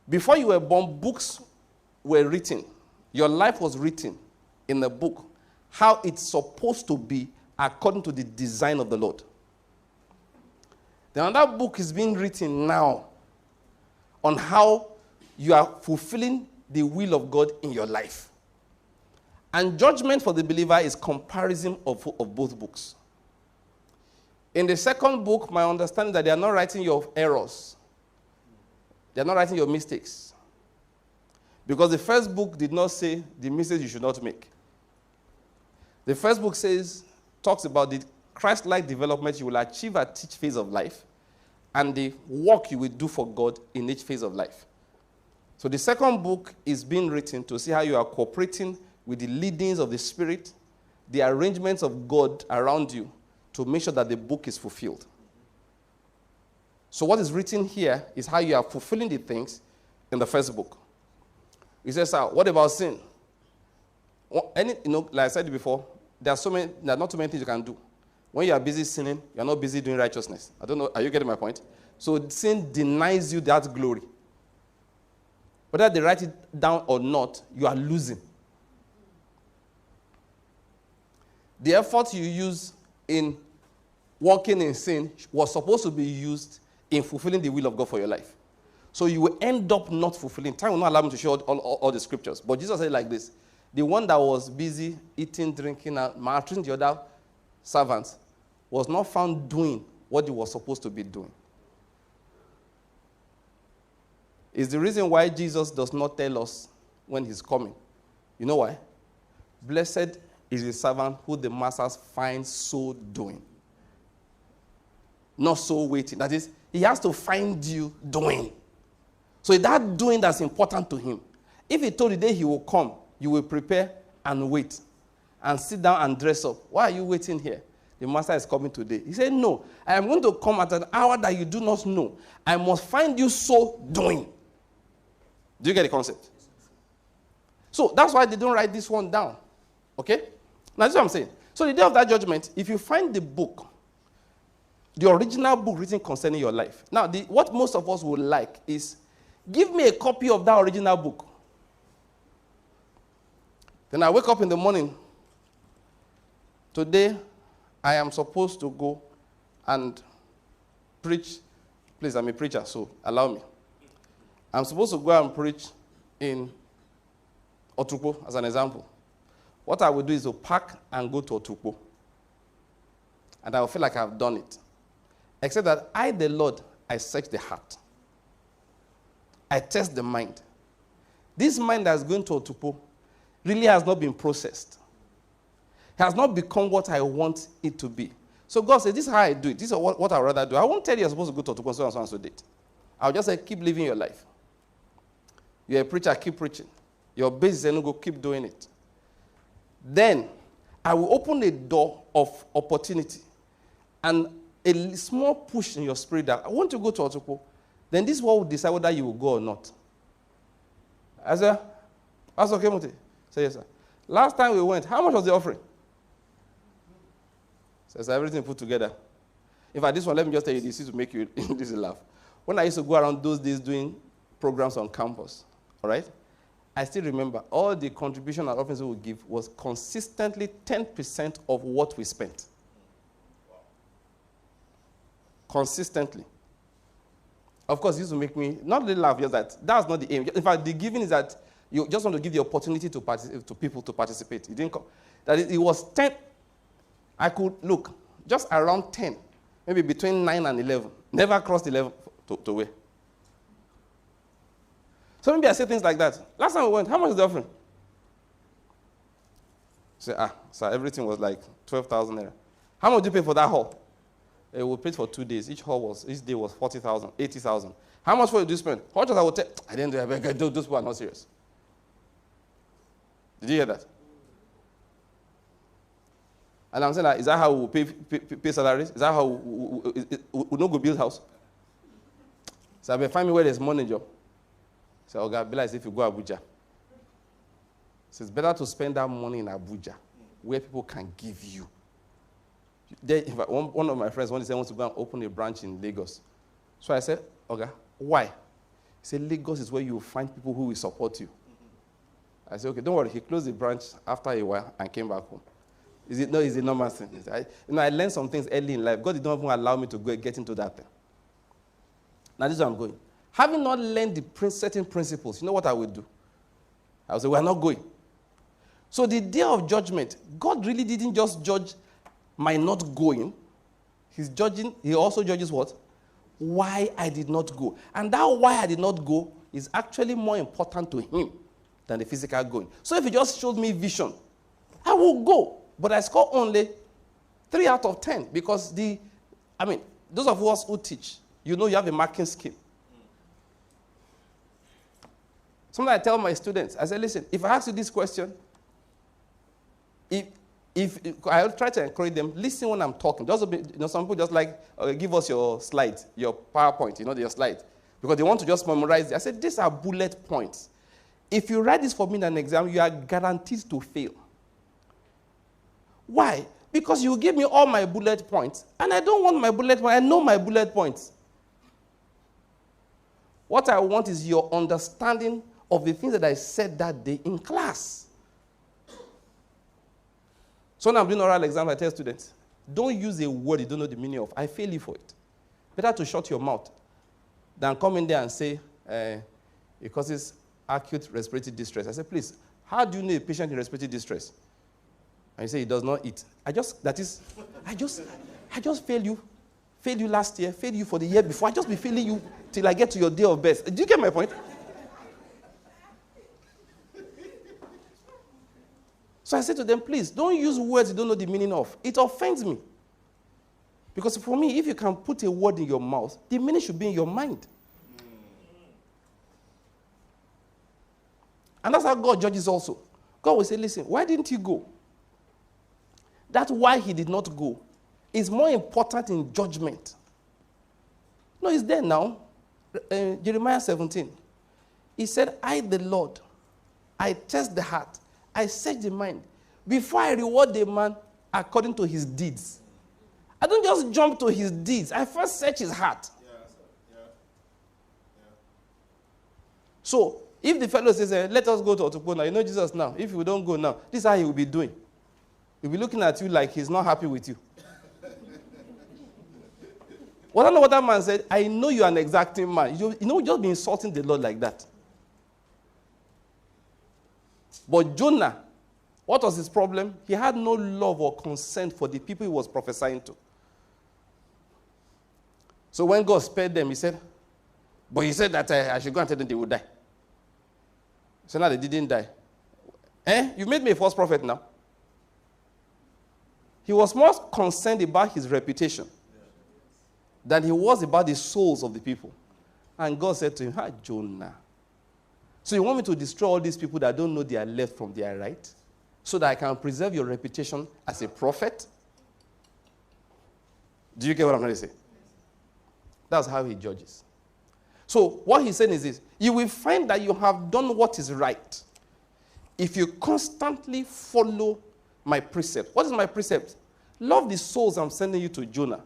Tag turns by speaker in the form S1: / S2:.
S1: Before you were born, books were written. Your life was written in a book, how it's supposed to be according to the design of the Lord. Then another book is being written now on how you are fulfilling the will of God in your life. And judgment for the believer is comparison of both books. In the second book, my understanding is that they are not writing your errors. They are not writing your mistakes. Because the first book did not say the mistakes you should not make. The first book talks about the Christ-like development you will achieve at each phase of life and the work you will do for God in each phase of life. So the second book is being written to see how you are cooperating with the leadings of the Spirit, the arrangements of God around you to make sure that the book is fulfilled. So what is written here is how you are fulfilling the things in the first book. He says, what about sin? Like I said before, there are not too many things you can do. When you are busy sinning, you are not busy doing righteousness. I don't know, are you getting my point? So sin denies you that glory. Whether they write it down or not, you are losing. The effort you use in walking in sin was supposed to be used in fulfilling the will of God for your life. So you will end up not fulfilling. Time will not allow me to show all the scriptures. But Jesus said it like this. The one that was busy eating, drinking, and maltreating the other servants was not found doing what he was supposed to be doing. It's the reason why Jesus does not tell us when he's coming. You know why? Blessed is the servant who the master finds so doing. Not so waiting. That is, he has to find you doing. So it's that doing that's important to him. If he told you the day he will come, you will prepare and wait and sit down and dress up. Why are you waiting here? The master is coming today. He said, no, I am going to come at an hour that you do not know. I must find you so doing. Do you get the concept? So that's why they don't write this one down. Okay? Now, this is what I'm saying. So the day of that judgment, if you find the book, the original book written concerning your life. Now, what most of us would like is, give me a copy of that original book. Then I wake up in the morning. Today, I am supposed to go and preach. Please, I'm a preacher, so allow me. I'm supposed to go and preach in Otukpo, as an example. What I will do is to pack and go to Otukpo. And I will feel like I've done it. Except that I, the Lord, I search the heart. I test the mind. This mind that's going to Otukpo really has not been processed. It has not become what I want it to be. So God says, this is how I do it. This is what I'd rather do. I won't tell you you're supposed to go to Otukpo so and so date. I'll just say, keep living your life. You're a preacher, keep preaching. Your base is go, keep doing it. Then, I will open a door of opportunity and a small push in your spirit that I want to go to Otukpo. Then this one will decide whether you will go or not. I said, that's okay, Muti. Say yes, sir. Last time we went, how much was the offering? Says everything put together. In fact, this one, let me just tell you this to make you this laugh. When I used to go around those days doing programs on campus, all right, I still remember all the contribution and offerings we would give was consistently 10% of what we spent. Consistently. Of course, this will make me not really laugh, just that that's not the aim. In fact, the giving is that you just want to give the opportunity to people to participate. It didn't come. That it was 10. I could look just around 10, maybe between 9 and 11. Never crossed 11 to weigh. So maybe I say things like that. Last time we went, how much is the offering? Say, sir, everything was like 12,000 naira. How much did you pay for that hall? We paid for 2 days. Each day was 40,000, 80,000. How much did you spend? How much I would take? I didn't do it. Those people are not serious. Did you hear that? And I'm saying, is that how we pay salaries? Is that how we don't go build house? So I find me where there's money job. So okay, be like if you go to Abuja. So it's better to spend that money in Abuja, where people can give you. One of my friends wants to go and open a branch in Lagos. So I said, okay, why? He He said, Lagos is where you will find people who will support you. I said, okay, don't worry. He closed the branch after a while and came back home. No, it's a normal thing. I learned some things early in life. God did not even allow me to get into that thing. Now, this is where I'm going. Having not learned the certain principles, you know what I would do? I would say, we're not going. So the day of judgment, God really didn't just judge my not going. He also judges what? Why I did not go. And that why I did not go is actually more important to him than the physical going. So if he just showed me vision, I will go. But I score only 3 out of 10 because those of us who teach, you know you have a marking scheme. Sometimes I tell my students, I say, listen, if I ask you this question, if I try to encourage them, listen when I'm talking. Just some people just like, give us your slides, your PowerPoint, your slides. Because they want to just memorize it. I said, these are bullet points. If you write this for me in an exam, you are guaranteed to fail. Why? Because you give me all my bullet points, and I don't want my bullet points. I know my bullet points. What I want is your understanding of the things that I said that day in class. So when I'm doing oral exams, I tell students, don't use a word you don't know the meaning of. I fail you for it. Better to shut your mouth than come in there and say, it causes acute respiratory distress. I say, please, how do you know a patient in respiratory distress? And you say he does not eat. I just failed you. Failed you last year, failed you for the year before. I just be failing you till I get to your day of birth. Do you get my point? So I said to them, please, don't use words you don't know the meaning of. It offends me. Because for me, if you can put a word in your mouth, the meaning should be in your mind. And that's how God judges also. God will say, listen, why didn't you go? That's why he did not go. It's more important in judgment. No, it's there now. Jeremiah 17. He said, I, the Lord, I test the heart. I search the mind. Before I reward the man according to his deeds. I don't just jump to his deeds. I first search his heart. Yeah. So, if the fellow says, let us go to Otupona, you know Jesus now. If we don't go now, this is how he will be doing. He'll be looking at you like he's not happy with you. Well, I know what that man said. I know you're an exacting man. You just be insulting the Lord like that. But Jonah, what was his problem? He had no love or consent for the people he was prophesying to. So when God spared them, he said, but he said that I should go and tell them they would die. So now they didn't die. You made me a false prophet now. He was more concerned about his reputation than he was about the souls of the people. And God said to him, Jonah. So you want me to destroy all these people that don't know their left from their right so that I can preserve your reputation as a prophet? Do you get what I'm trying to say? That's how he judges. So what he's saying is this. You will find that you have done what is right if you constantly follow my precept. What is my precept? Love the souls I'm sending you to Jonah.